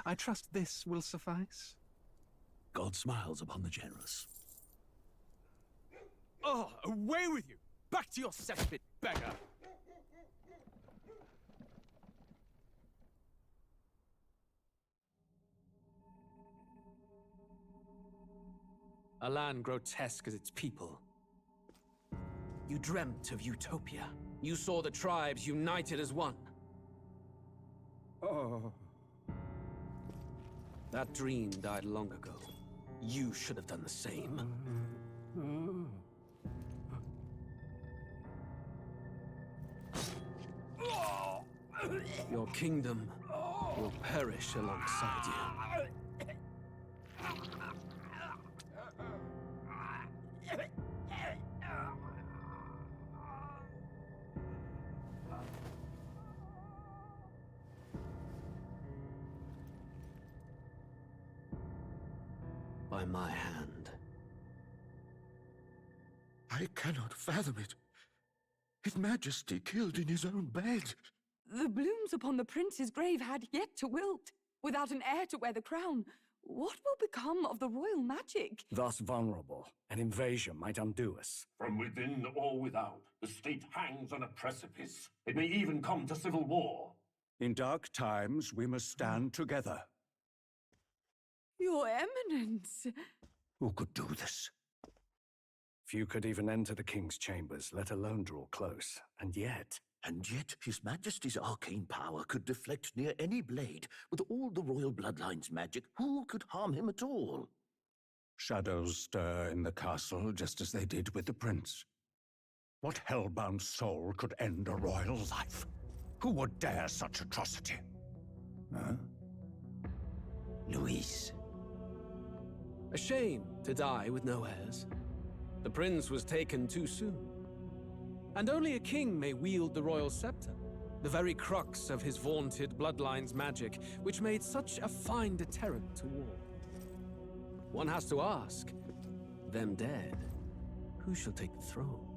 I trust this will suffice. God smiles upon the generous. Oh, away with you! Back to your cesspit, beggar! A land grotesque as its people. You dreamt of utopia. You saw the tribes united as one. Oh. That dream died long ago. You should have done the same. Your kingdom will perish alongside you. By my hand. I cannot fathom it. His Majesty killed in his own bed. The blooms upon the prince's grave had yet to wilt. Without an heir to wear the crown, what will become of the royal magic? Thus vulnerable, an invasion might undo us. From within or without, the state hangs on a precipice. It may even come to civil war. In dark times, we must stand together. Your Eminence! Who could do this? Few could even enter the king's chambers, let alone draw close. And yet His Majesty's arcane power could deflect near any blade. With all the royal bloodline's magic, who could harm him at all? shadows stir in the castle just as they did with the prince. What hellbound soul could end a royal life? Who would dare such atrocity? Huh? Luis. A shame to die with no heirs. The prince was taken too soon. And only a king may wield the royal scepter, the very crux of his vaunted bloodline's magic, which made such a fine deterrent to war. One has to ask, them dead, who shall take the throne?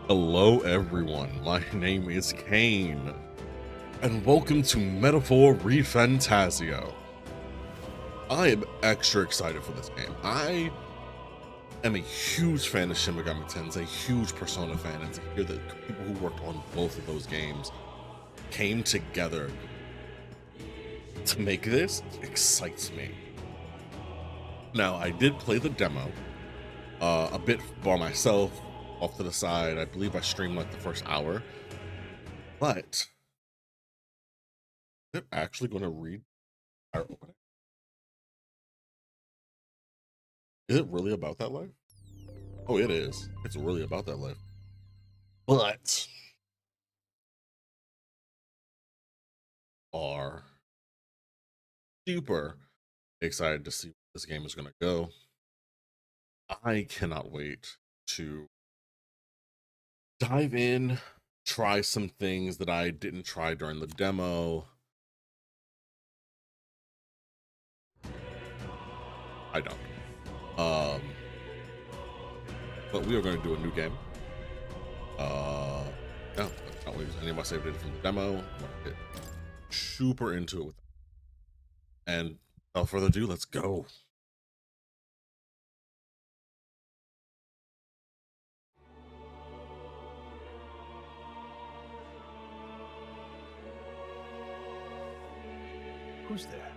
Hello everyone, my name is Kane, and welcome to Metaphor Refantazio. I am extra excited for this game. I am a huge fan of Shin Megami Tensei, a huge Persona fan, and to hear that people who worked on both of those games came together to make this excites me. Now, I did play the demo a bit by myself, off to the side. I believe I streamed like the first hour, but is it actually going to read our opening? Is it really about that life? Oh, it is. It's really about that life. But are super excited to see where this game is going to go. I cannot wait to dive in, try some things that I didn't try during the demo. I don't. But we are going to do a new game. Yeah, not lose any of my save data from the demo. I'm going to get super into it with that. And without further ado, let's go. Who's there?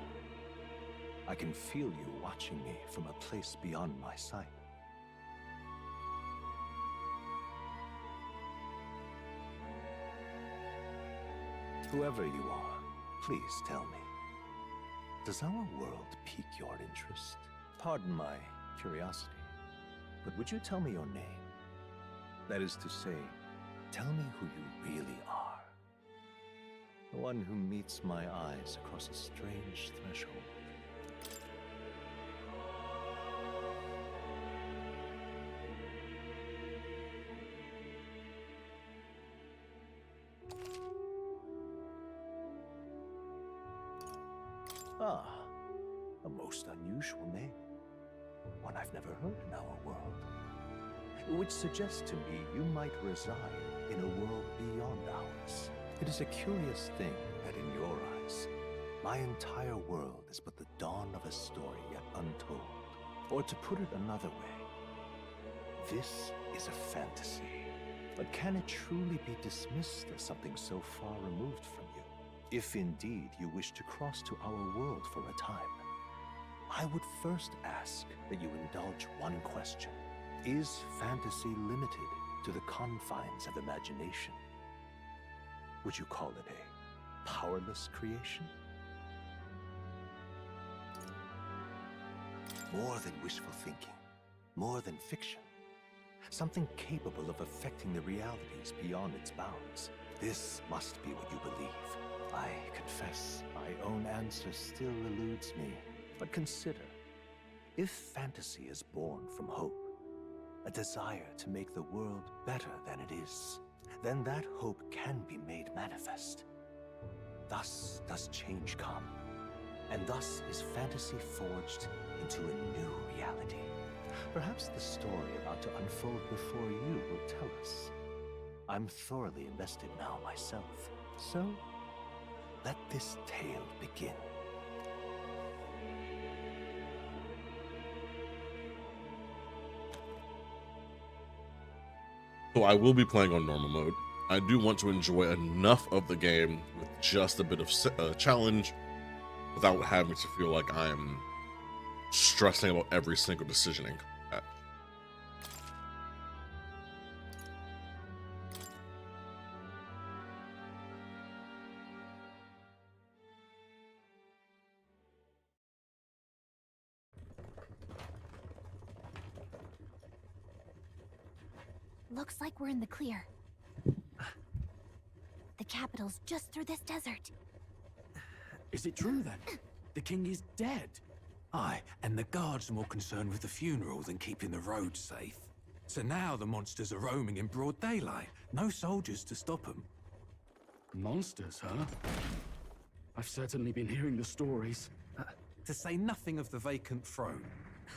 I can feel you watching me from a place beyond my sight. Whoever you are, please tell me. Does our world pique your interest? Pardon my curiosity, but would you tell me your name? That is to say, tell me who you really are. The one who meets my eyes across a strange threshold. Ah, a most unusual name. One I've never heard in our world. Which suggests to me you might reside in a world beyond ours. It is a curious thing that in your eyes, my entire world is but the dawn of a story yet untold. Or to put it another way, this is a fantasy. But can it truly be dismissed as something so far removed from you? If indeed you wish to cross to our world for a time, I would first ask that you indulge one question. Is fantasy limited to the confines of imagination? Would you call it a powerless creation? More than wishful thinking, more than fiction. Something capable of affecting the realities beyond its bounds. This must be what you believe. I confess, my own answer still eludes me. But consider, if fantasy is born from hope, a desire to make the world better than it is, then that hope can be made manifest. Thus does change come, and thus is fantasy forged into a new reality. Perhaps the story about to unfold before you will tell us. I'm thoroughly invested now myself, so let this tale begin. So I will be playing on normal mode. I do want to enjoy enough of the game with just a bit of challenge without having to feel like I'm stressing about every single decision in combat. Looks like we're in the clear. The capital's just through this desert. Is it true then? The king is dead? Aye, and the guards are more concerned with the funeral than keeping the roads safe. So now the monsters are roaming in broad daylight. No soldiers to stop them. Monsters, huh? I've certainly been hearing the stories. To say nothing of the vacant throne.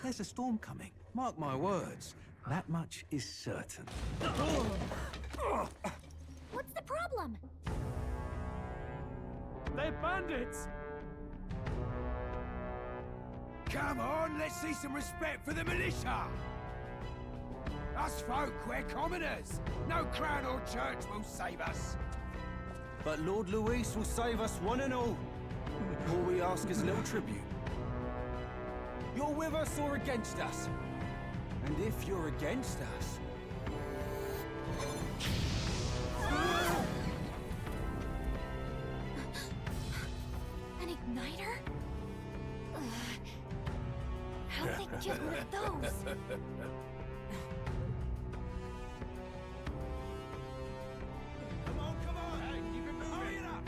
There's a storm coming. Mark my words. That much is certain. What's the problem? They're bandits! Come on, let's see some respect for the militia! Us folk, we're commoners. No crown or church will save us. But Lord Luis will save us one and all. All we ask is a little tribute. You're with us or against us? And if you're against us... An igniter? Ugh. How'd they get one of those? Come on, hey, keep it moving. Hurry it up!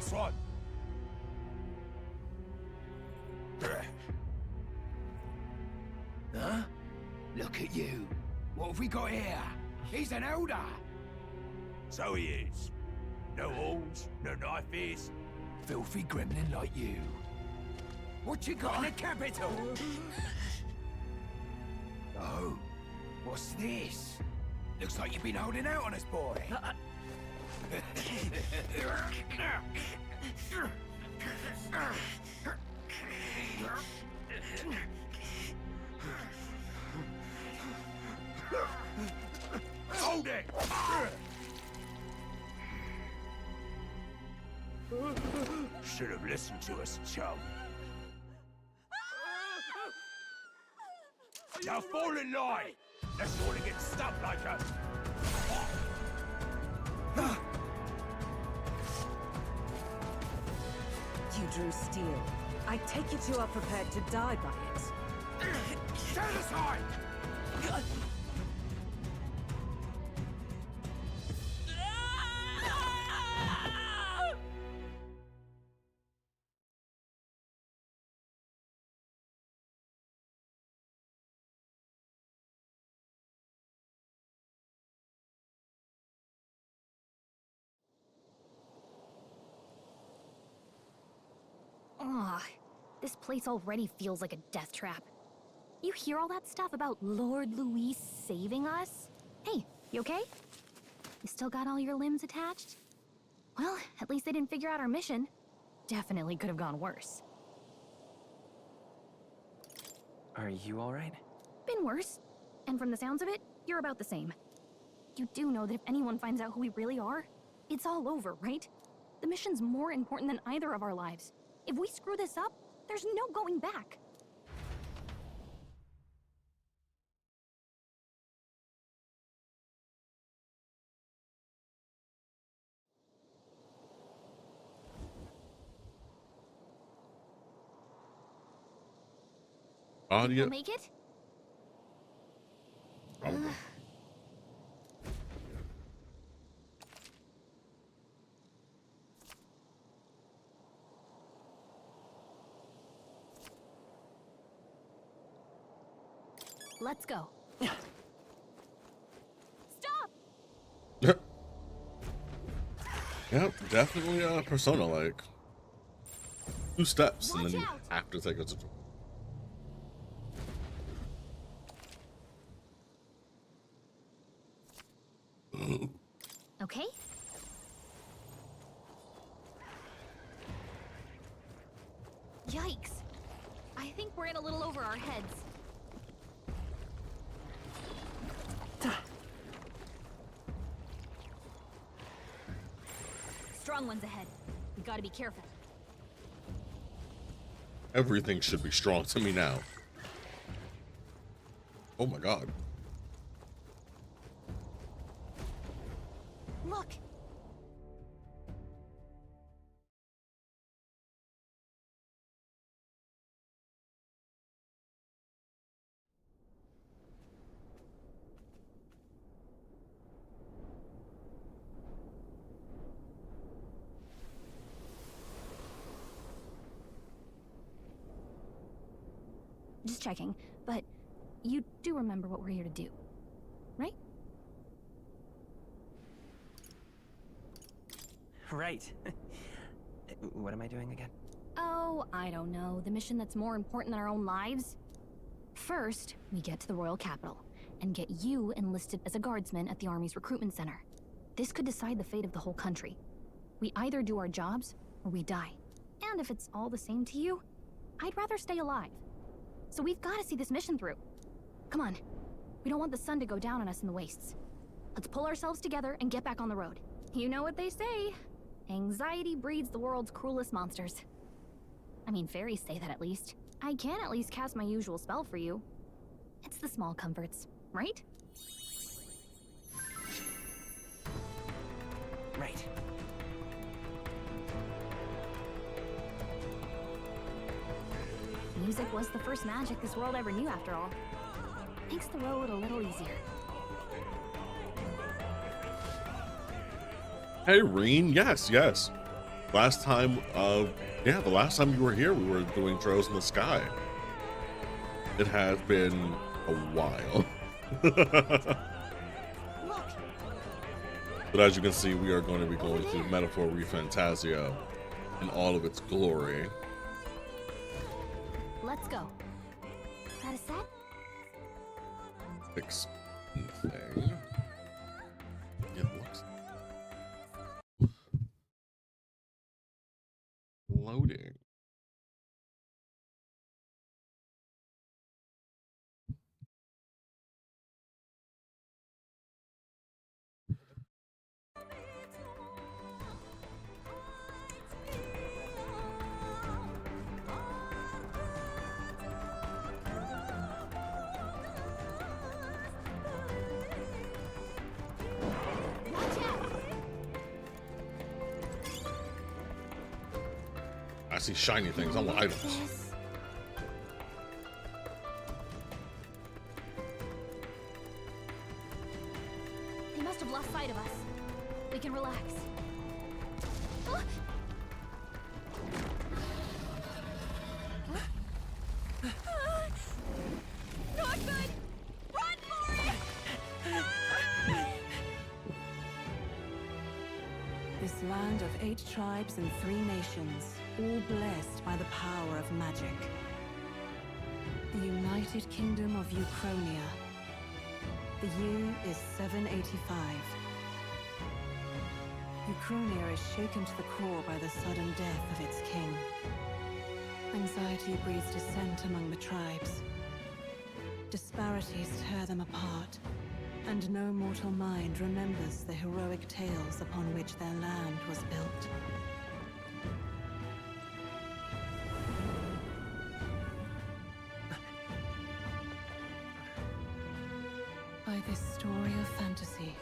What's wrong? Huh? Look at you. What have we got here? He's an elder. So he is. No horns, no knife is. Filthy gremlin like you. What you got in the capital? Oh, what's this? Looks like you've been holding out on us, boy. Hold it! Should have listened to us, chum. Now fall in line! Let's all get stuck like us! You drew steel. I take it you are prepared to die by it. Stand aside! Ugh, this place already feels like a death trap. You hear all that stuff about Lord Luis saving us? Hey, you okay? You still got all your limbs attached? Well, at least they didn't figure out our mission. Definitely could have gone worse. Are you alright? Been worse. And from the sounds of it, you're about the same. You do know that if anyone finds out who we really are, it's all over, right? The mission's more important than either of our lives. If we screw this up, there's no going back. Audio. We'll make it? Let's go. Stop! Yep, definitely Persona-like. 2 steps and Watch then you out. have to take it. Okay. Yikes. I think we're in a little over our heads. Strong ones ahead. We gotta be careful. Everything should be strong to me now. Oh my god. Look. Just checking, but you do remember what we're here to do, right? Right. What am I doing again? Oh, I don't know. The mission that's more important than our own lives? First, we get to the royal capital and get you enlisted as a guardsman at the army's recruitment center. This could decide the fate of the whole country. We either do our jobs or we die. And if it's all the same to you, I'd rather stay alive. So we've got to see this mission through. Come on. We don't want the sun to go down on us in the wastes. Let's pull ourselves together and get back on the road. You know what they say. Anxiety breeds the world's cruelest monsters. I mean, fairies say that at least. I can at least cast my usual spell for you. It's the small comforts, right? Right. Music was the first magic this world ever knew, after all. Makes the road a little easier. Hey, Reen. Yes, yes. Last time, yeah, the last time you were here, we were doing Trails in the Sky. It has been a while. But as you can see, we are going to be going through Metaphor Refantazio in all of its glory. Let's go. Got a set? Fix thing. It looks loading. I see shiny things. I want items. They must have lost sight of us. We can relax. Ah! Not good! Run for it! This land of 8 tribes and 3 nations, all blessed by the power of magic. The United Kingdom of Uchronia. The year is 785. Uchronia is shaken to the core by the sudden death of its king. Anxiety breeds dissent among the tribes. Disparities tear them apart, and no mortal mind remembers the heroic tales upon which their land was built. By this story of fantasy,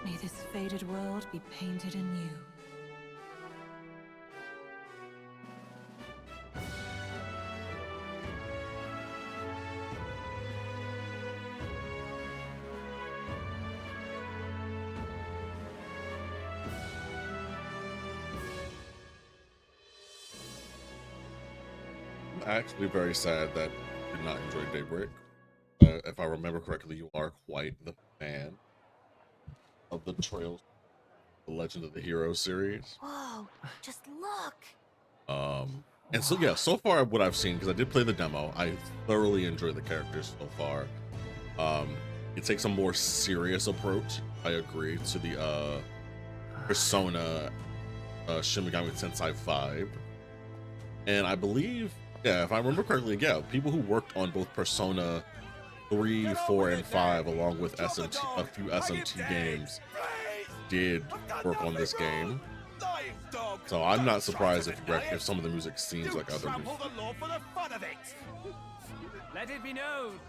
may this faded world be painted anew. I'm actually very sad that you did not enjoy Daybreak. If I remember correctly, you are quite the fan of the Trails, the Legend of the Hero series. Whoa, just look! And so yeah, so far what I've seen, because I did play the demo, I thoroughly enjoy the characters so far. It takes a more serious approach, I agree, to the Persona Shin Megami Tensai 5. And I believe, yeah, if I remember correctly, yeah, people who worked on both Persona 3, 4, and 5, along with a few SMT games, did work on this game. So I'm not surprised if some of the music seems like other music. Let it be known.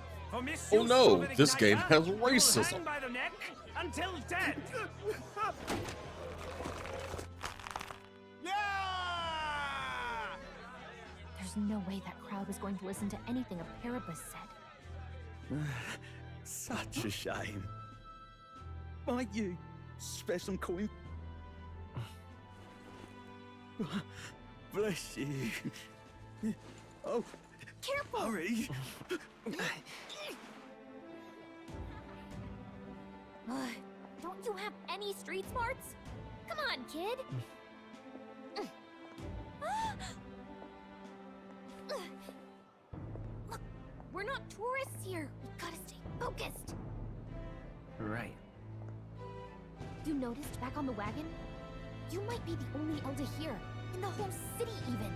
Oh no, this game has racism. By the neck until dead. There's no way that crowd was going to listen to anything a Paribus said. Such a shame. Might you spare some coin? Bless you. Oh, careful! Hurry. Don't you have any street smarts? Come on, kid! Look, we're not tourists here. We gotta stay focused. Right. You noticed back on the wagon? You might be the only elder here, in the whole city even.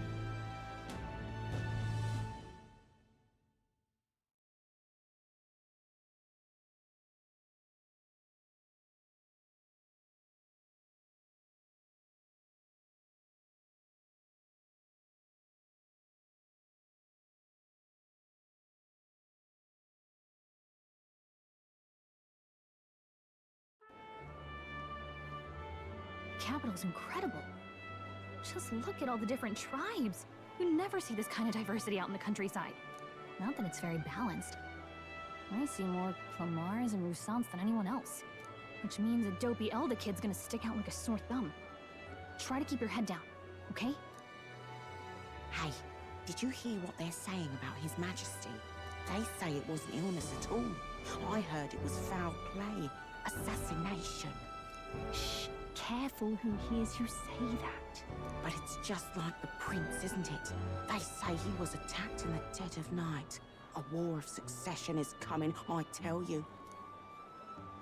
Capital's incredible. Just look at all the different tribes. You never see this kind of diversity out in the countryside. Not that it's very balanced. I see more Clamars and Roussants than anyone else. Which means a dopey Elda kid's gonna stick out like a sore thumb. Try to keep your head down. okay? Hey, did you hear what they're saying about His Majesty? They say it wasn't illness at all. I heard it was foul play, assassination. Shh, careful who hears you say that. But it's just like the prince, isn't it? They say he was attacked in the dead of night. A war of succession is coming, I tell you.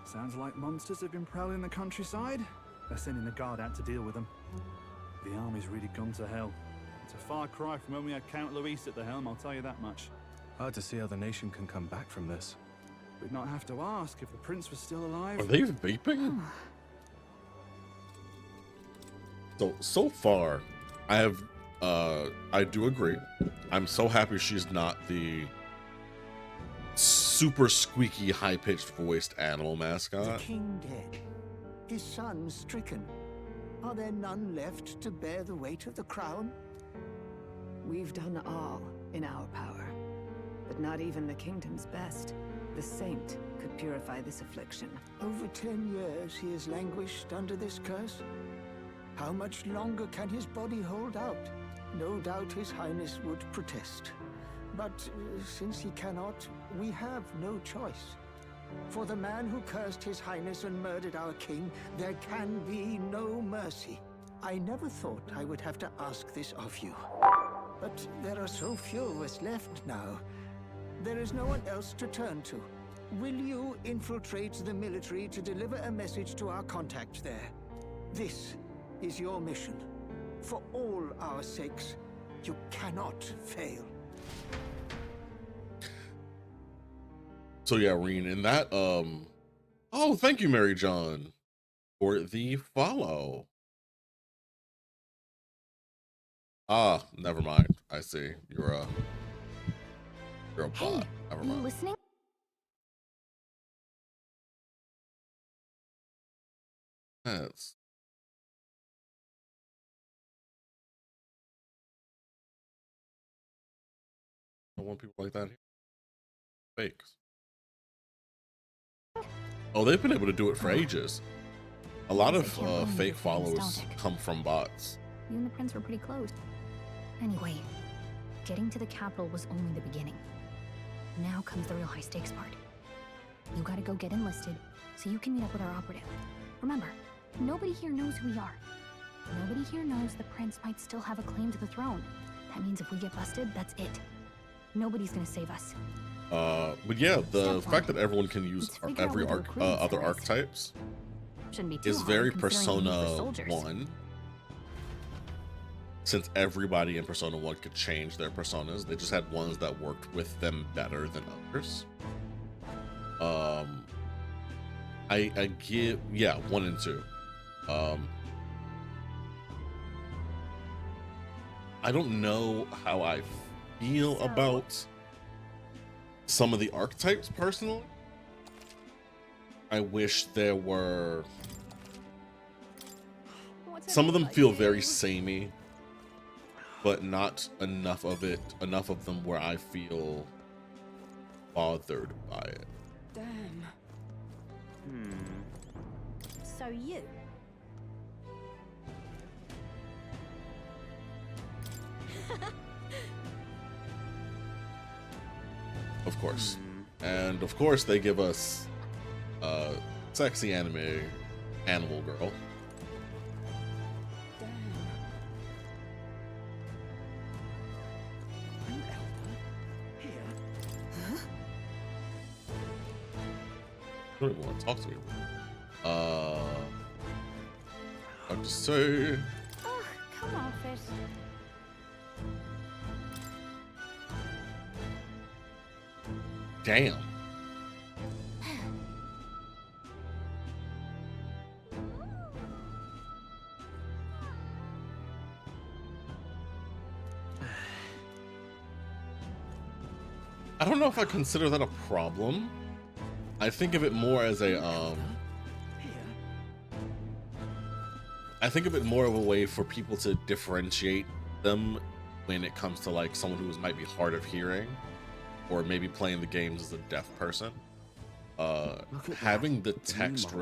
Sounds like monsters have been prowling the countryside. They're sending the guard out to deal with them. The army's really gone to hell. It's a far cry from when we had Count Luis at the helm, I'll tell you that much. Hard to see how the nation can come back from this. We'd not have to ask if the prince was still alive. Are they vaping? So far, I do agree. I'm so happy she's not the super squeaky, high-pitched voiced animal The mascot. king dead, his son stricken. Are there none left to bear the weight of the crown? We've done all in our power, but not even the kingdom's best, the saint, could purify this affliction. Over 10 years he has languished under this curse. How much longer can his body hold out? No doubt His Highness would protest. But since he cannot, we have no choice. For the man who cursed His Highness and murdered our king, there can be no mercy. I never thought I would have to ask this of you. But there are so few of us left now. There is no one else to turn to. Will you infiltrate the military to deliver a message to our contact there? This is your mission. For all our sakes, you cannot fail. So yeah, Reen, and that oh, thank you, Mary John, for the follow. Ah, never mind. I see. You're a bot. Hey, Never are you mind. listening? Yes. I don't want people like that here. Fakes. Oh, they've been able to do it for ages. A lot of fake followers come from bots. You and the prince were pretty close. Anyway, getting to the capital was only the beginning. Now comes the real high stakes part. You gotta go get enlisted so you can meet up with our operative. Remember, nobody here knows who we are. Nobody here knows the prince might still have a claim to the throne. That means if we get busted, that's it. Nobody's gonna save us. But yeah, the fact that everyone can use every other archetypes Shouldn't be too is hard very considering the need for Persona soldiers. 1. Since everybody in Persona 1 could change their personas, they just had ones that worked with them better than others. I give, yeah, 1 and 2. I don't know how I feel about some of the archetypes personally. I wish there were, some of them feel very samey, but not enough of them where I feel bothered by it. Damn. So you? Of course. And of course they give us sexy anime animal girl. I don't even want to talk to you. Hard to say. Oh, come off it. Damn. I don't know if I consider that a problem. I think of it more as a I think of it more of a way for people to differentiate them when it comes to like someone who might be hard of hearing or maybe playing the games as a deaf person. Having the text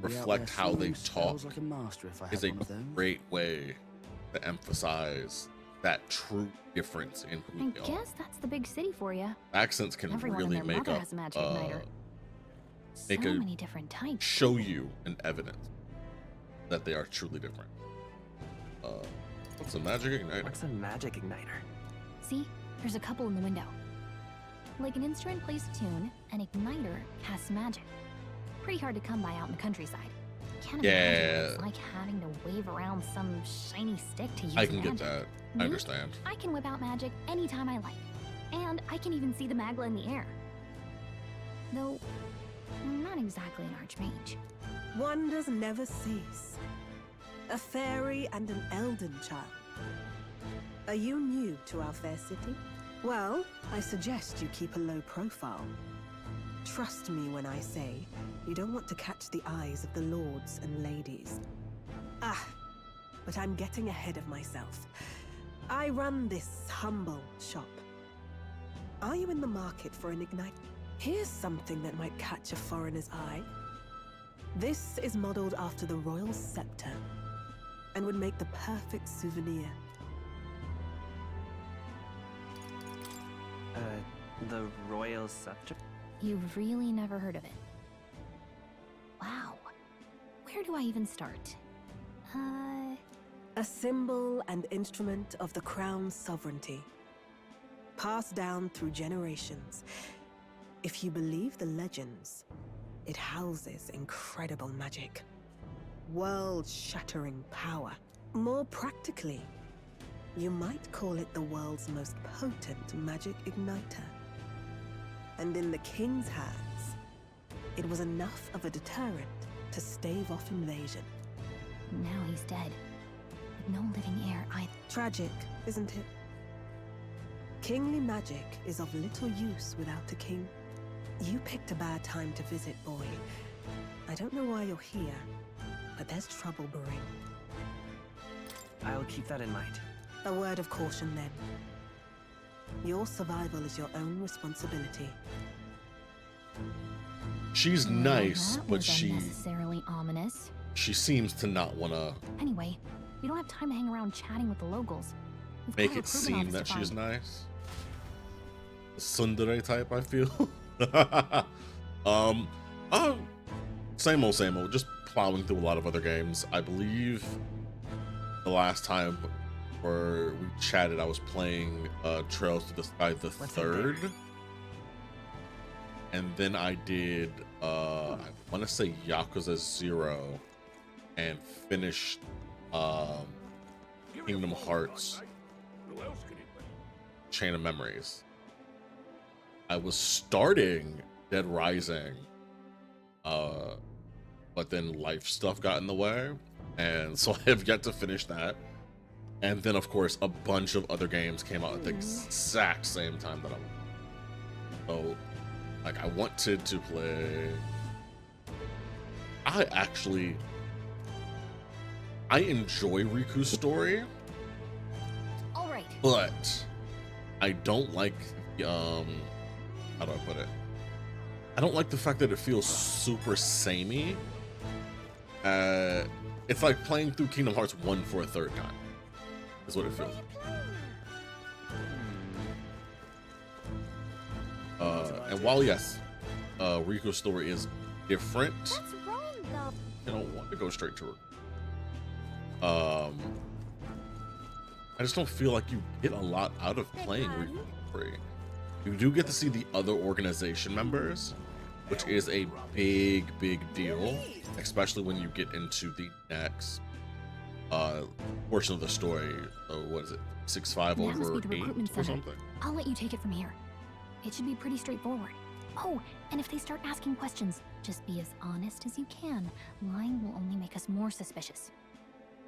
reflect how they talk is a great way to emphasize that true difference in who I they are. guess that's the big city for you. Accents can Everyone really and their make mother up, has a magic igniter. make So a many different types. show you an evidence that they are truly different. What's a magic igniter? What's a magic igniter? See, there's a couple in the window. Like an instrument plays a tune, an igniter casts magic. Pretty hard to come by out in the countryside. Can't imagine what it's like having to wave around some shiny stick to use I can magic. get that. Me? I understand. I can whip out magic anytime I like. And I can even see the magla in the air. Though, I'm not exactly an archmage. Wonders never cease. A fairy and an elden child. Are you new to our fair city? Well, I suggest you keep a low profile. Trust me when I say you don't want to catch the eyes of the lords and ladies. But I'm getting ahead of myself. I run this humble shop. Are you in the market for an ignite? Here's something that might catch a foreigner's eye. This is modeled after the royal scepter and would make the perfect souvenir. The royal scepter? You've really never heard of it. Wow. Where do I even start? A symbol and instrument of the crown's sovereignty. Passed down through generations. If you believe the legends, it houses incredible magic. World-shattering power. More practically, you might call it the world's most potent magic igniter. And in the king's hands, it was enough of a deterrent to stave off invasion. Now he's dead. With no living heir either. Tragic, isn't it? Kingly magic is of little use without a king. You picked a bad time to visit, boy. I don't know why you're here, but there's trouble brewing. I'll keep that in mind. A word of caution, then. Your survival is your own responsibility. She's nice, That but was unnecessarily ominous. she seems to not want to Anyway, we don't have time to hang around chatting with the locals. We've make got a it recruitment seem that office to she's find. nice. The tsundere type, I feel. Same old, just plowing through a lot of other games. I believe the last time where we chatted, I was playing Trails to the Sky the third. And then I did, I want to say Yakuza 0 and finished Kingdom Hearts Chain of Memories. I was starting Dead Rising, but then life stuff got in the way, and so I have yet to finish that. And then, of course, a bunch of other games came out at the exact same time that so, like, I wanted to play. I enjoy Riku's story. All right. But I don't like how do I put it? I don't like the fact that it feels super samey. It's like playing through Kingdom Hearts 1 for a third time. Is what it feels like. And while yes, Riku's story is different, What's wrong, though? I don't want to go straight to her. I just don't feel like you get a lot out of playing Riku free. You do get to see the other organization members, which is a big deal, especially when you get into the next portion of the story. What is it? 6-5 That must over be the 8 recruitment or center. something? I'll let you take it from here. It should be pretty straightforward. Oh, and if they start asking questions, just be as honest as you can. Lying will only make us more suspicious.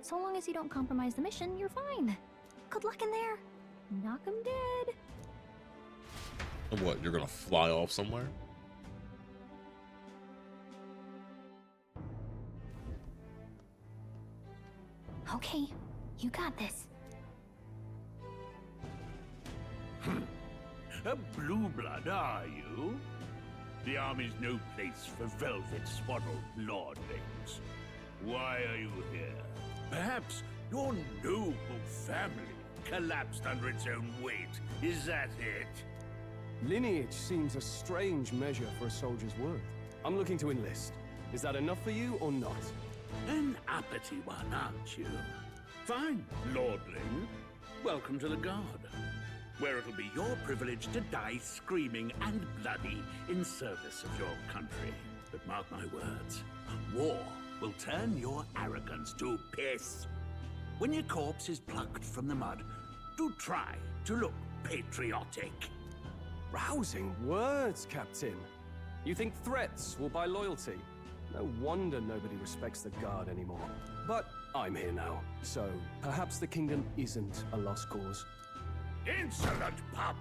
So long as you don't compromise the mission, you're fine. Good luck in there. Knock 'em dead. And what, you're gonna fly off somewhere? Okay, you got this. A blue blood, are you? The army's no place for velvet-swaddled lordlings. Why are you here? Perhaps Your noble family collapsed under its own weight. Is that it? Lineage seems a strange measure for a soldier's worth. I'm looking to enlist. Is that enough for you or not? An uppity one, aren't you? Fine, lordling. Welcome to the Guard, where it'll be your privilege to die screaming and bloody in service of your country. But mark my words, war will turn your arrogance to piss. When your corpse is plucked from the mud, do try to look patriotic. Rousing words, Captain. You think threats will buy loyalty? No wonder nobody respects the Guard anymore. But I'm here now, so perhaps the kingdom isn't a lost cause. Insolent pup!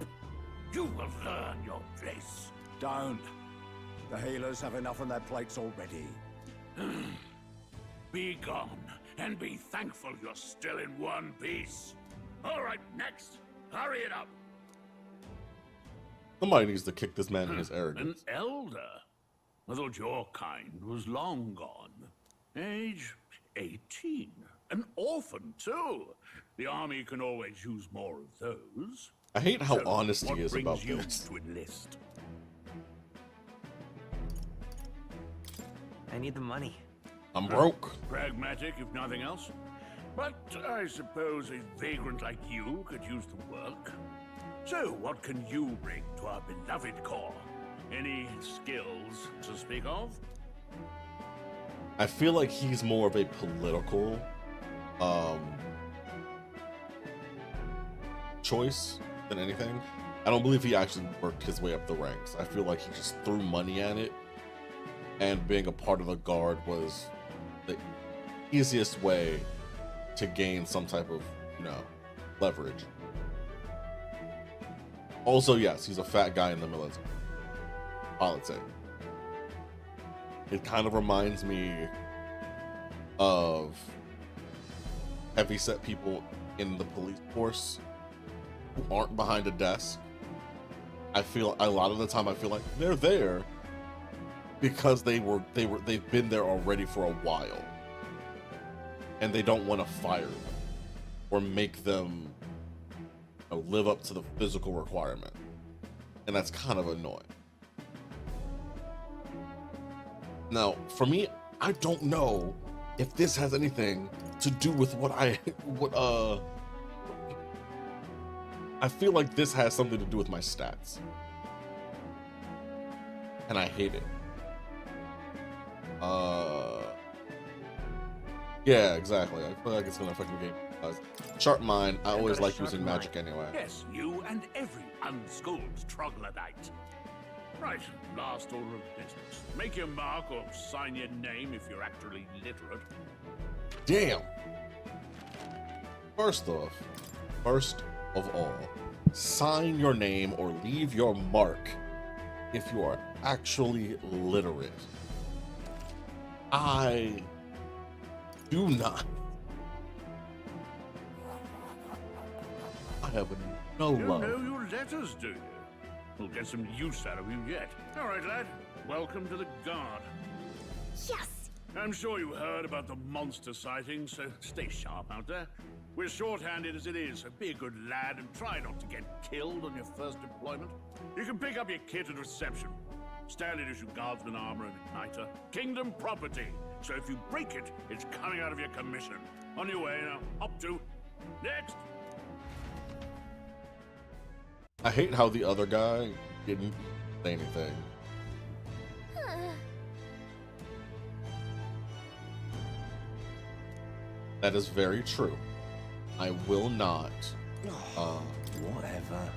You will learn your place. Don't. The healers have enough on their plates already. Be gone, and be thankful you're still in one piece. All right, next. Hurry it up. Somebody needs to kick this man in his An arrogance. elder? I thought your kind was long gone. Age 18. An orphan, too. The army can always use more of those. I hate how So, honest he what is brings about you this. to enlist? I need the money. I'm broke. Pragmatic, if nothing else. But I suppose a vagrant like you could use the work. So, what can you bring to our beloved corps? Any skills to speak of? I feel like he's more of a political choice than anything. I don't believe he actually worked his way up the ranks. I feel like he just threw money at it, and being a part of the Guard was the easiest way to gain some type of, leverage. Also, yes, he's a fat guy in the military. Politics. It kind of reminds me of heavyset people in the police force who aren't behind a desk. I feel a lot of the time I feel like they're there because they've been there already for a while, and they don't want to fire them or make them live up to the physical requirement, and that's kind of annoying. Now, for me, I don't know if this has anything to do with I feel like this has something to do with my stats, and I hate it. Yeah, exactly. I feel like it's gonna affect the game. Sharp mind. I always like using magic anyway. Yes, you and every unschooled troglodyte. Right, last order of business. Make your mark or sign your name if you're actually literate. Damn. First of all, sign your name or leave your mark if you are actually literate. I do not. I have no love. You know your letters, do you? We'll get some use out of you yet. All right, lad. Welcome to the Guard. Yes! I'm sure you heard about the monster sightings, so stay sharp out there. We're short-handed as it is, so be a good lad and try not to get killed on your first deployment. You can pick up your kit at reception. Standard issue guardsman armor and igniter. Kingdom property. So if you break it, it's coming out of your commission. On your way now. Up to. Next! I hate how the other guy didn't say anything. That is very true. I will not. Whatever.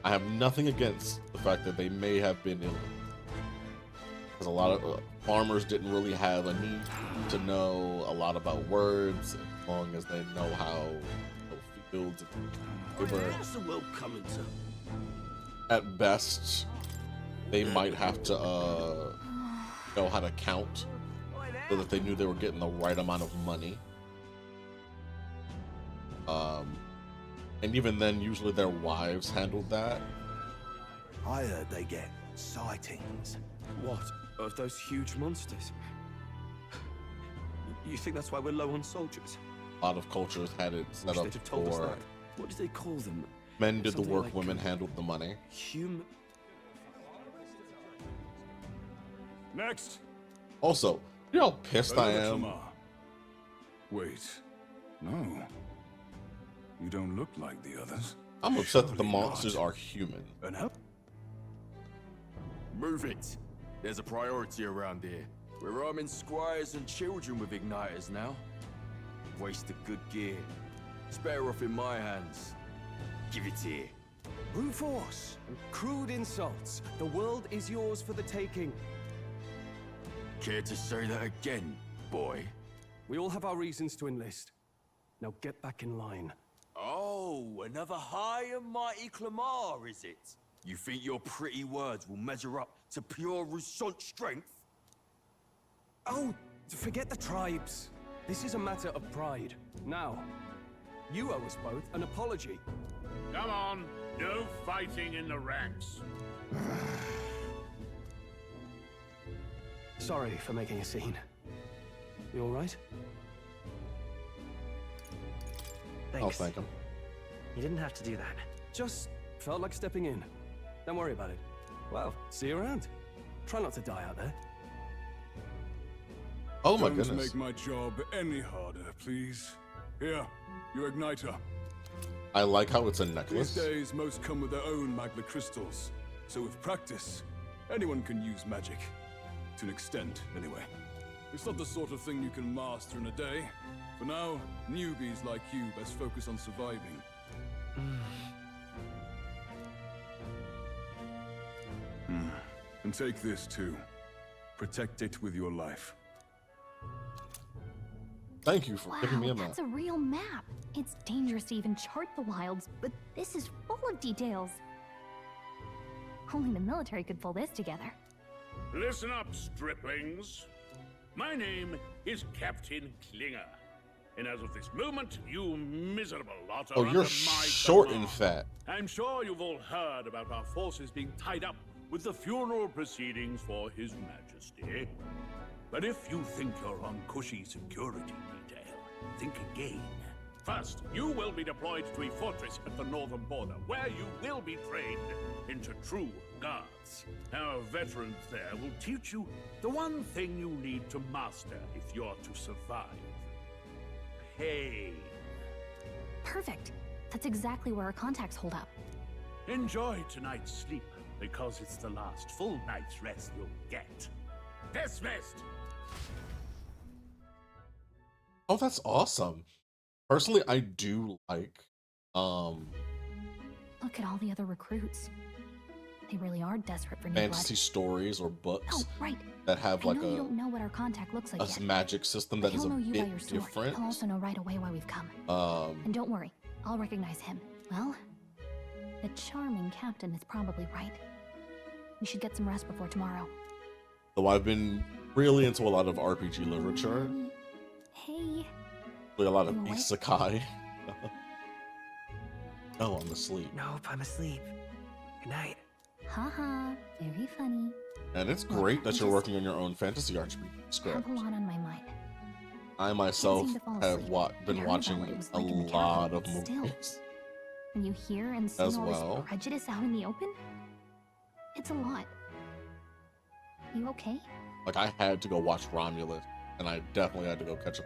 I have nothing against the fact that they may have been ill. Because a lot of farmers didn't really have a need to know a lot about words, as long as they know how fields and labor. What's the world coming to? At best, they might have to know how to count so that they knew they were getting the right amount of money. And even then, usually their wives handled that. I heard they get sightings. What? Of those huge monsters? You think that's why we're low on soldiers? A lot of cultures had it set Wish up they'd have told us for that. What did they call them? men did the Something work, like, women handled the money. Next. Also, you know how pissed I Another am. Tamar. Wait. No. You don't look like the others. I'm upset that the Surely monsters not. are human. And how? Move it. There's a priority around here. We're arming squires and children with igniters now. Waste of good gear. It's better off in my hands. Give it here. Brute force. Crude insults. The world is yours for the taking. Care to say that again, boy? We all have our reasons to enlist. Now get back in line. Oh, another high and mighty Clamar, is it? You think your pretty words will measure up to pure Rousseau strength? Oh, forget the tribes. This is a matter of pride. Now, you owe us both an apology. Come on, no fighting in the ranks. Sorry for making a scene. You all right? I'll Thanks. thank him. You didn't have to do that. Just felt like stepping in. Don't worry about it. Well, see you around. Try not to die out there. Oh my Don't goodness. make my job any harder, please. Here, your igniter. I like how it's a These necklace. days, most come with their own magna crystals. So with practice, anyone can use magic. To an extent, anyway. It's not the sort of thing you can master in a day. For now, newbies like you best focus on surviving. And take this too. Protect it with your life. Thank you for giving me a map. That's a real map. It's dangerous to even chart the wilds, but this is full of details. Only the military could pull this together. Listen up, striplings. My name is Captain Klinger. And as of this moment, you miserable lot are Oh, under you're my short command. and fat. I'm sure you've all heard about our forces being tied up with the funeral proceedings for His Majesty. But if you think you're on cushy security detail, think again. First, you will be deployed to a fortress at the northern border, where you will be trained into true guards. Our veterans there will teach you the one thing you need to master if you're to survive. Pain. Perfect. That's exactly where our contacts hold up. Enjoy tonight's sleep, because it's the last full night's rest you'll get. Dismissed! Oh, that's awesome. Personally, I do like Look at all the other recruits. They really are desperate for new fantasy blood. stories or books Oh, right. that have I like know you a don't know what our contact looks like yet. magic system But that is he'll a know you by bit your sword. different. He'll also know right away why we've come. And don't worry, I'll recognize him. Well, the charming captain is probably right. We should get some rest before tomorrow. So I've been really into a lot of RPG literature. Hey. Really a lot of You awake? isekai. Oh, I'm asleep. Nope, I'm asleep. Good night. Haha, very funny. And it's great that you're working on your own fantasy RPG I script. have a lot on my mind. I myself seem to fall have asleep. been I heard about watching what it was a like in the lot of capital, but still. movies. When you hear and see As all well. this prejudice out in the open, it's a lot. You okay? Like I had to go watch Romulus, and I definitely had to go catch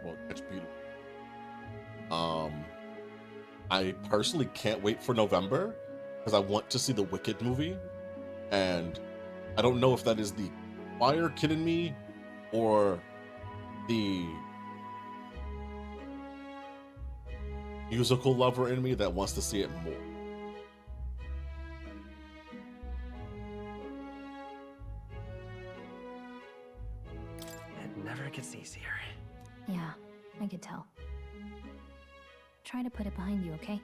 Peter. I personally can't wait for November because I want to see the Wicked movie, and I don't know if that is the choir kid in me or the musical lover in me that wants to see it more. It never gets easier. Yeah, I could tell. Try to put it behind you, okay?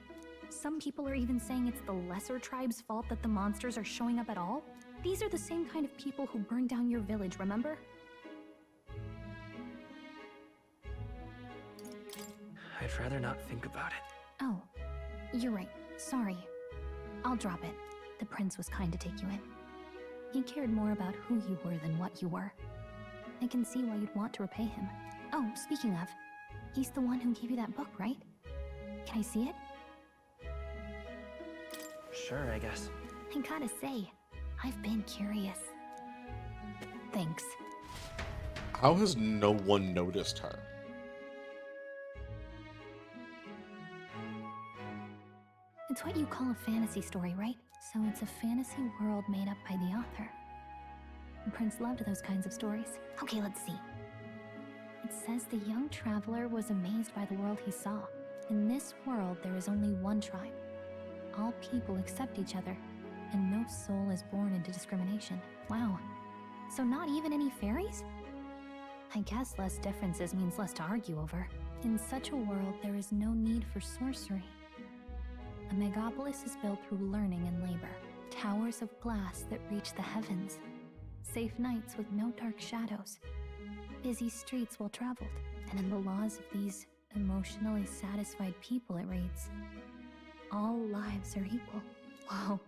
Some people are even saying it's the lesser tribe's fault that the monsters are showing up at all. These are the same kind of people who burned down your village, remember? I'd rather not think about it. Oh, you're right. Sorry. I'll drop it. The prince was kind to take you in. He cared more about who you were than what you were. I can see why you'd want to repay him. Oh, speaking of, he's the one who gave you that book, right? Can I see it? Sure, I guess. I gotta say, I've been curious. Thanks. How has no one noticed her? It's what you call a fantasy story, right? So it's a fantasy world made up by the author. The prince loved those kinds of stories. Okay, let's see. It says the young traveler was amazed by the world he saw. In this world, there is only one tribe. All people accept each other, and no soul is born into discrimination. Wow. So not even any fairies? I guess less differences means less to argue over. In such a world, there is no need for sorcery. A megapolis is built through learning and labor. Towers of glass that reach the heavens. Safe nights with no dark shadows. Busy streets well traveled. And in the laws of these emotionally satisfied people, it reads, all lives are equal. Whoa.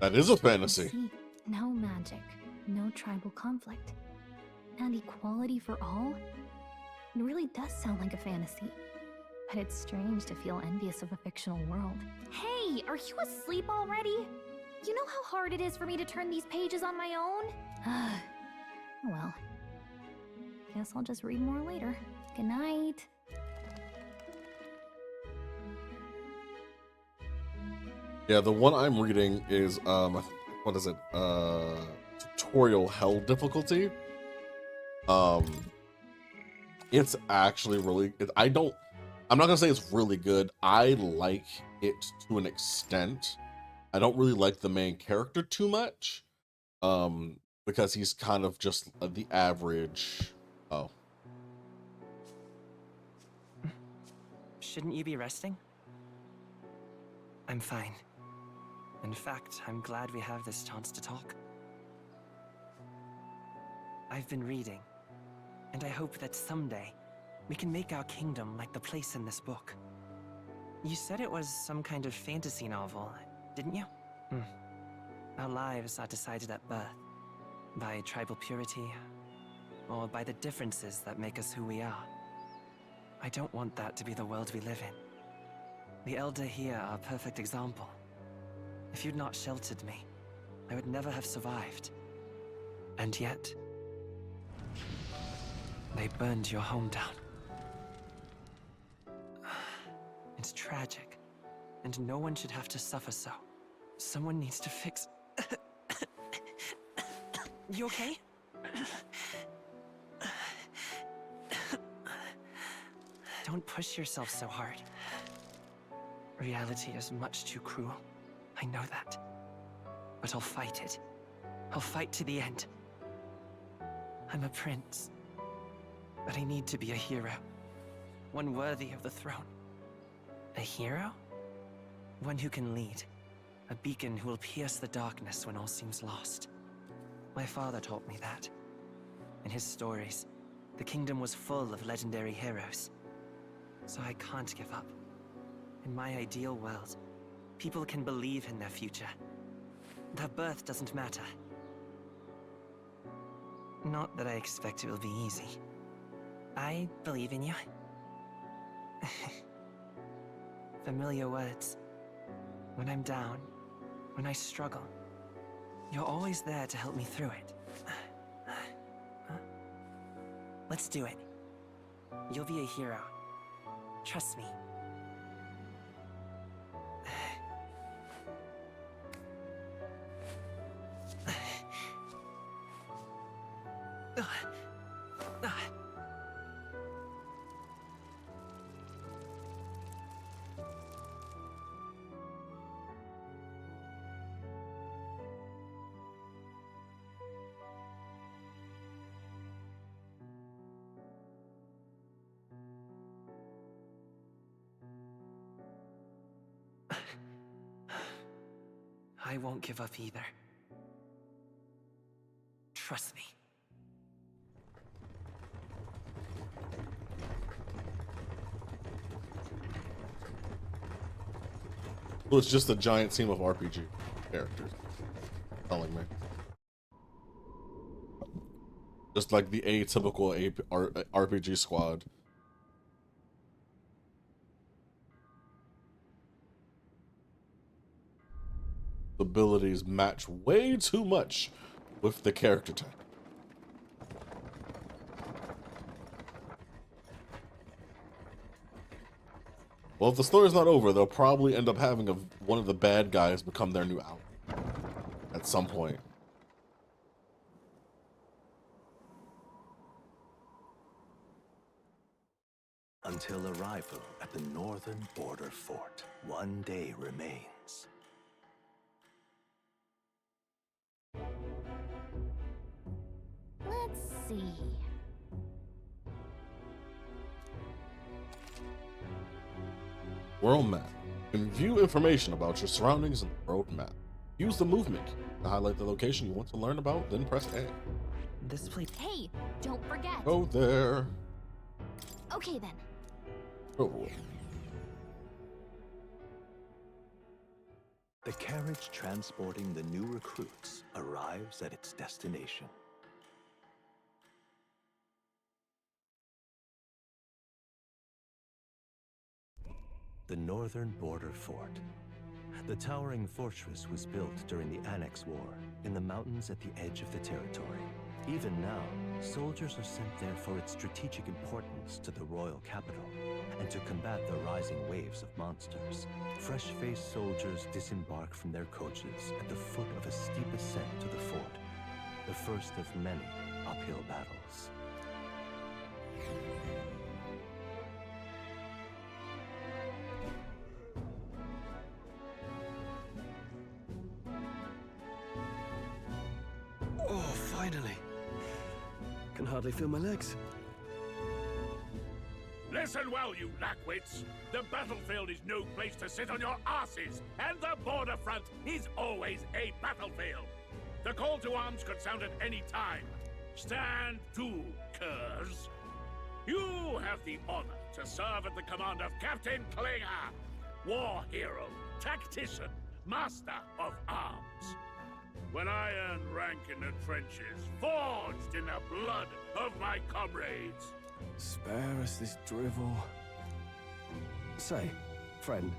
That is a fantasy. See, no magic, no tribal conflict, and equality for all? It really does sound like a fantasy. But it's strange to feel envious of a fictional world. Hey, are you asleep already? You know how hard it is for me to turn these pages on my own? Well, guess I'll just read more later. Good night. Yeah, the one I'm reading is what is it? Tutorial hell difficulty. It's actually really I'm not gonna say it's really good. I like it to an extent. I don't really like the main character too much, because he's kind of just the average. Oh, Shouldn't you be resting? I'm fine. In fact, I'm glad we have this chance to talk. I've been reading, and I hope that someday we can make our kingdom like the place in this book. You said it was some kind of fantasy novel, didn't you? Our lives are decided at birth, by tribal purity, or by the differences that make us who we are. I don't want that to be the world we live in. The Elder here are a perfect example. If you'd not sheltered me, I would never have survived. And yet, they burned your home down. It's tragic, and no one should have to suffer so. Someone needs to fix... You okay? Don't push yourself so hard. Reality is much too cruel. I know that. But I'll fight it. I'll fight to the end. I'm a prince. But I need to be a hero. One worthy of the throne. A hero? One who can lead. A beacon who will pierce the darkness when all seems lost. My father taught me that. In his stories, the kingdom was full of legendary heroes. So I can't give up. In my ideal world, people can believe in their future. Their birth doesn't matter. Not that I expect it will be easy. I believe in you. Familiar words. When I'm down, when I struggle, you're always there to help me through it. Let's do it. You'll be a hero. Trust me. I won't give up either. Trust me. well, it's just a giant team of RPG characters. Telling me. Just like the atypical RPG squad. The abilities match way too much with the character type. Well, if the story's not over, they'll probably end up having one of the bad guys become their new ally at some point. Until arrival at the northern border fort, one day remains. Let's see. World map. You can view information about your surroundings in the world map. Use the movement key to highlight the location you want to learn about, then press A. This place. Hey, don't forget. Go there. Okay then. Oh. The carriage transporting the new recruits arrives at its destination. The northern border fort. The towering fortress was built during the Annex War in the mountains at the edge of the territory. Even now, soldiers are sent there for its strategic importance to the royal capital and to combat the rising waves of monsters. Fresh-faced soldiers disembark from their coaches at the foot of a steep ascent to the fort, the first of many uphill battles. Oh, finally. Can hardly feel my legs. Listen well, you lackwits. The battlefield is no place to sit on your asses, and the border front is always a battlefield. The call to arms could sound at any time. Stand to, curs. You have the honor to serve at the command of Captain Klinger, war hero, tactician, master of arms. When I earned rank in the trenches, forged in the blood of my comrades. Spare us this drivel. Say, friend,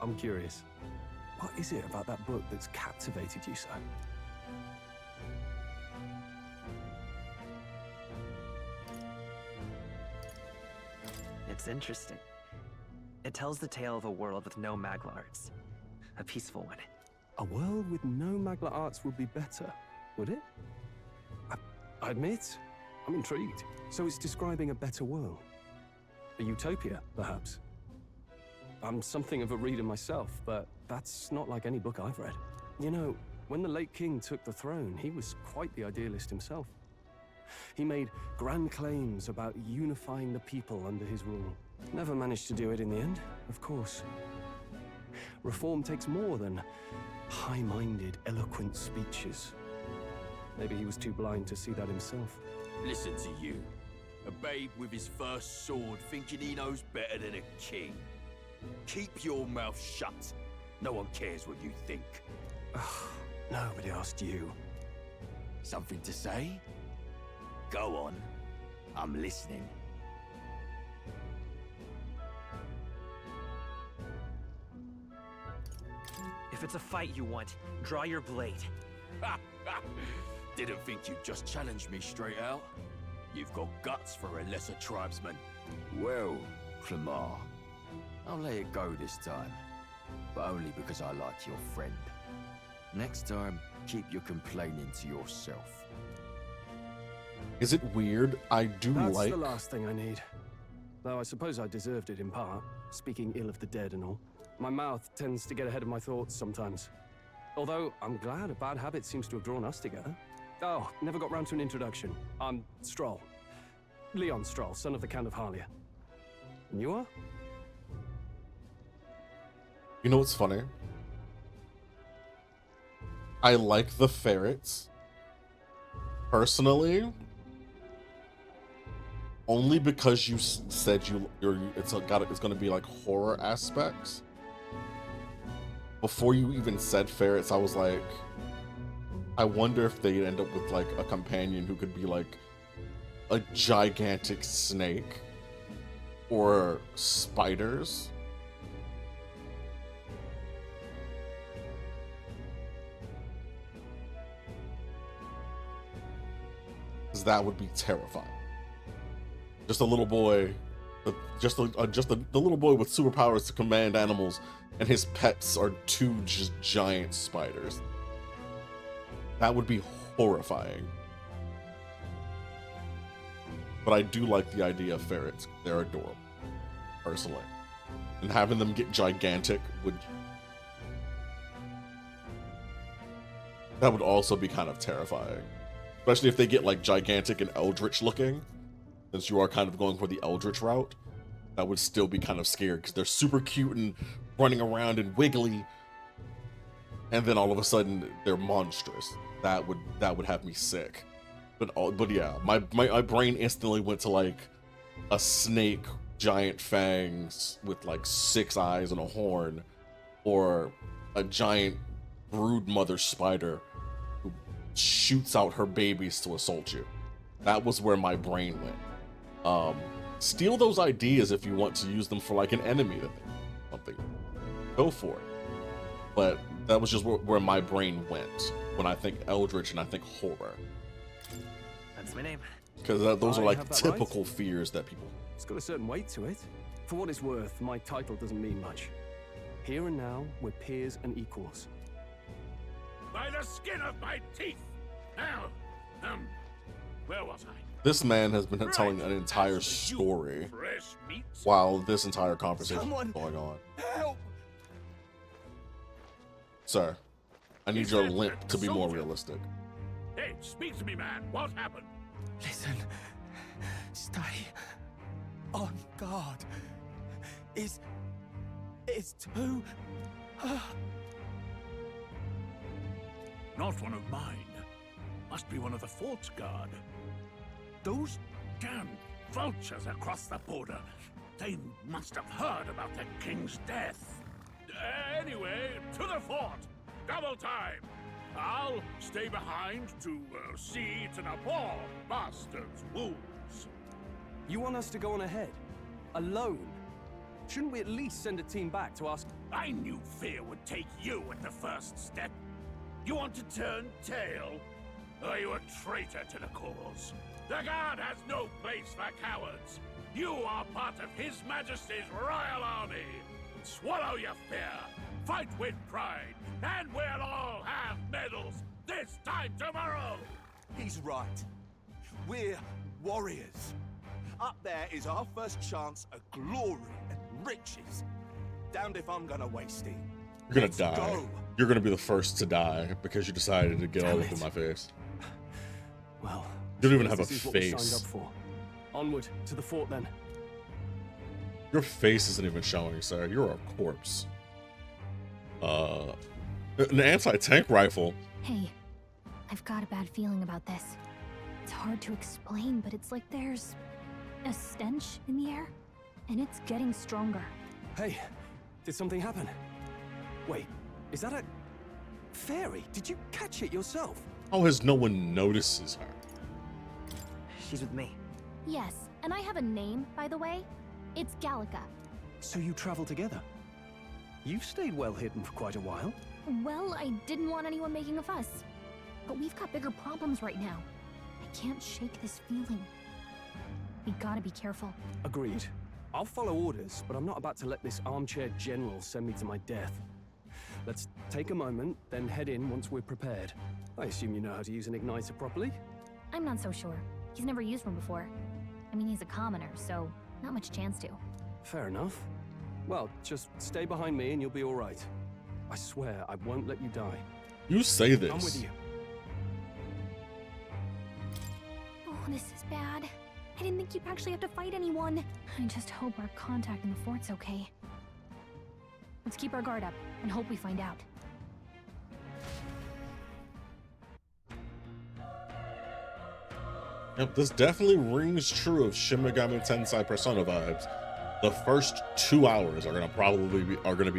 I'm curious. What is it about that book that's captivated you so? It's interesting. It tells the tale of a world with no Magla arts. A peaceful one. A world with no Magla arts would be better, would it? I admit, I'm intrigued. So it's describing a better world. A utopia, perhaps. I'm something of a reader myself, but that's not like any book I've read. You know, when the late king took the throne, he was quite the idealist himself. He made grand claims about unifying the people under his rule. Never managed to do it in the end, of course. Reform takes more than high-minded, eloquent speeches. Maybe he was too blind to see that himself. Listen to you. A babe with his first sword thinking he knows better than a king. Keep your mouth shut. No one cares what you think. Nobody asked you. Something to say? Go on. I'm listening. If it's a fight you want, draw your blade. Didn't think you'd just challenge me straight out. You've got guts for a lesser tribesman. Well, Clemar, I'll let it go this time. But only because I like your friend. Next time, keep your complaining to yourself. Is it weird? I do That's like... the last thing I need. Though I suppose I deserved it in part, speaking ill of the dead and all. My mouth tends to get ahead of my thoughts sometimes. Although, I'm glad a bad habit seems to have drawn us together. Oh, never got round to an introduction. I'm Stroll. Leon Stroll, son of the Count of Harlia. And you are? You know what's funny? I like the ferrets. Personally. Only because you said it's going to be like horror aspects. Before you even said ferrets, I was like, I wonder if they'd end up with like a companion who could be like a gigantic snake or spiders. Because that would be terrifying. Just a little boy, just the little boy with superpowers to command animals, and his pets are two just giant spiders. That would be horrifying. But I do like the idea of ferrets. They're adorable, personally. And having them get gigantic that would also be kind of terrifying. Especially if they get like gigantic and eldritch looking. Since you are kind of going for the eldritch route, that would still be kind of scary because they're super cute and running around and wiggly. And then all of a sudden they're monstrous. That would have me sick. But yeah, my brain instantly went to like a snake, giant fangs with like 6 eyes and a horn, or a giant brood mother spider who shoots out her babies to assault you. That was where my brain went. Steal those ideas if you want to use them for like an enemy or something. Go for it. But that was just where my brain went when I think eldritch and I think horror. That's my name. Because those are like have that typical fears that people. It's got a certain weight to it. For what it's worth, my title doesn't mean much. Here and now, we're peers and equals. By the skin of my teeth! Now, where was I? This man has been telling an entire story while this entire conversation is going on. Help! Sir, I need your limp to be more realistic. Hey, speak to me, man. What happened? Listen. Stay on guard. It's too... Not one of mine. Must be one of the fort's guard. Those damn vultures across the border. They must have heard about the king's death. Anyway, to the fort. Double time. I'll stay behind to see to the poor bastard's wounds. You want us to go on ahead? Alone? Shouldn't we at least send a team back to ask? I knew fear would take you at the first step. You want to turn tail? Are you a traitor to the cause? The guard has no place for cowards. You are part of His Majesty's Royal Army. Swallow your fear. Fight with pride. And we'll all have medals this time tomorrow. He's right. We're warriors. Up there is our first chance at glory and riches. Damned if I'm gonna waste it. You're gonna die. Go. You're gonna be the first to die because you decided to get all up in my face. Well, you don't even have a this is what we signed face. up for. Onward to the fort then. Your face isn't even showing, sir. You're a corpse. An anti-tank rifle. Hey, I've got a bad feeling about this. It's hard to explain, but it's like there's a stench in the air, and it's getting stronger. Hey, did something happen? Wait, is that a fairy? Did you catch it yourself? How has no one notices her? She's with me. Yes, and I have a name, by the way. It's Gallica. So you travel together? You've stayed well hidden for quite a while. Well, I didn't want anyone making a fuss. But we've got bigger problems right now. I can't shake this feeling. We gotta be careful. Agreed. I'll follow orders, but I'm not about to let this armchair general send me to my death. Let's take a moment, then head in once we're prepared. I assume you know how to use an igniter properly? I'm not so sure. He's never used one before. I mean, he's a commoner, so not much chance to. Fair enough. Well, just stay behind me and you'll be all right. I swear I won't let you die. You say this. I'm with you. Oh, this is bad. I didn't think you'd actually have to fight anyone. I just hope our contact in the fort's okay. Let's keep our guard up and hope we find out. Yep, this definitely rings true of Shin Megami Tensai Persona vibes. The first 2 hours are gonna probably be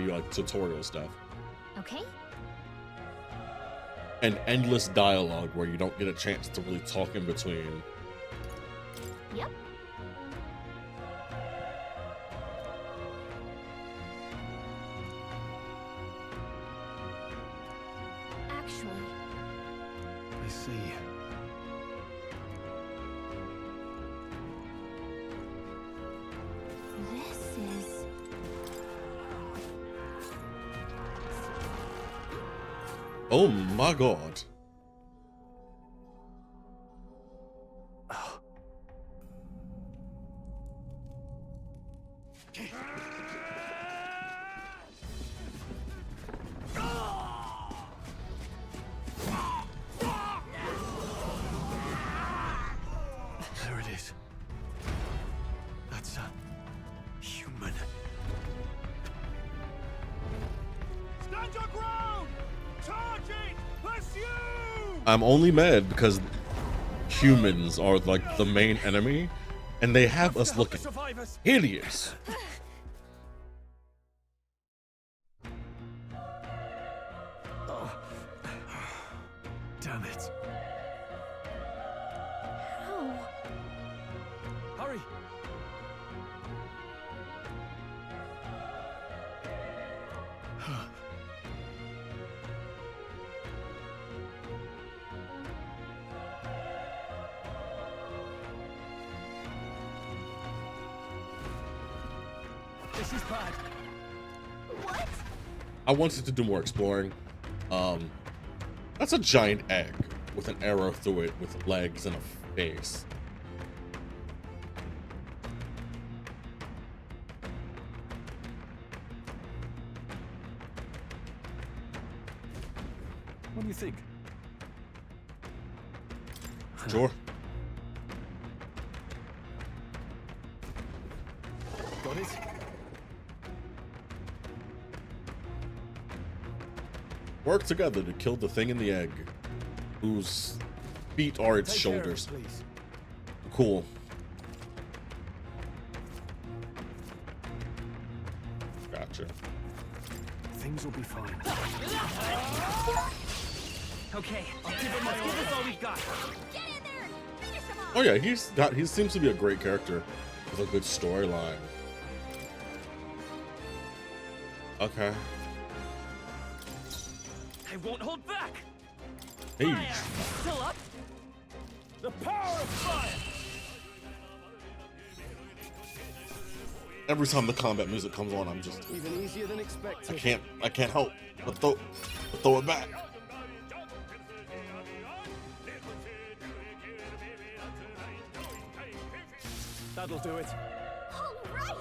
like tutorial stuff. Okay. And endless dialogue where you don't get a chance to really talk in between. Yep. Actually, I see. this is... Oh my god. There it is. That's a human. Stand your ground! Charge it! Pursue! I'm only mad because humans are like the main enemy, and they have us looking hideous. Damn it. How? Hurry! This is bad. What? I wanted to do more exploring. That's a giant egg with an arrow through it with legs and a face. What do you think? Sure. Got it? Work together to kill the thing in the egg, whose feet are its Take care of it, shoulders. please. Cool. Gotcha. Things will be fine. Okay, let's give this all we've got. Oh yeah, he seems to be a great character with a good storyline. Okay. I won't hold back. Hey. Fire! Still up? The power of fire! Every time the combat music comes on, I'm just Even easier than expected. I can't help but throw it back. That'll do it. All right.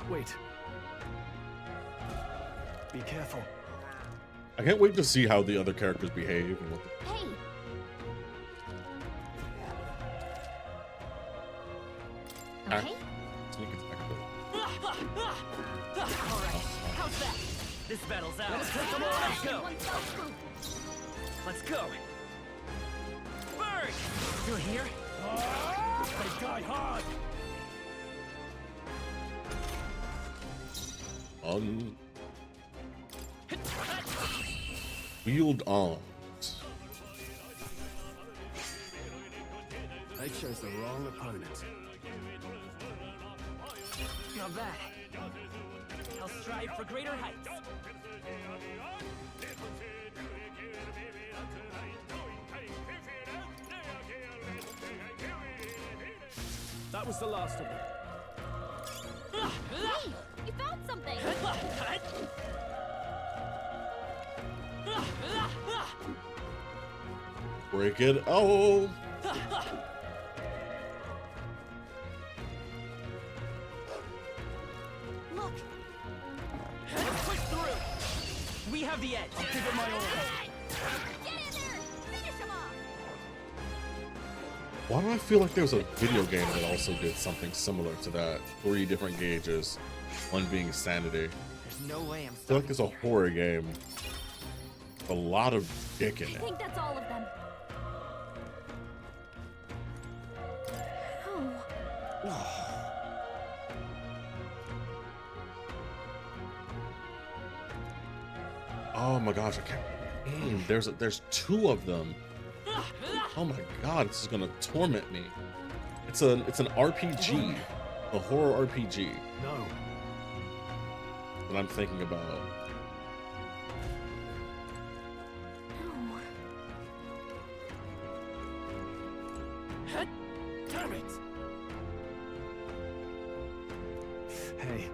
Wait. Be careful. I can't wait to see how the other characters behave and what Hey. Okay. sneak attack. All right, how's that? This battle's out. Let's take them all. Let's go. Let's go. Burn! Still here? They die hard! Wield arms. They chose the wrong opponent. Not bad. I'll strive for greater heights. That was the last of them. Hey, you found something. Break it. Oh. Look. Let's push through. We have the edge. I'll give it my all. Get in there. Finish him off. Why do I feel like there was a video game that also did something similar to that? 3 different gauges, one being sanity. There's no way I'm I feel like there's a horror game. A lot of dick in I it. think that's all of them. Oh. Oh my gosh, I can't. There's two of them. Oh my god, this is gonna torment me. It's an RPG, a horror RPG. No. That I'm thinking about. Damn it! Hey,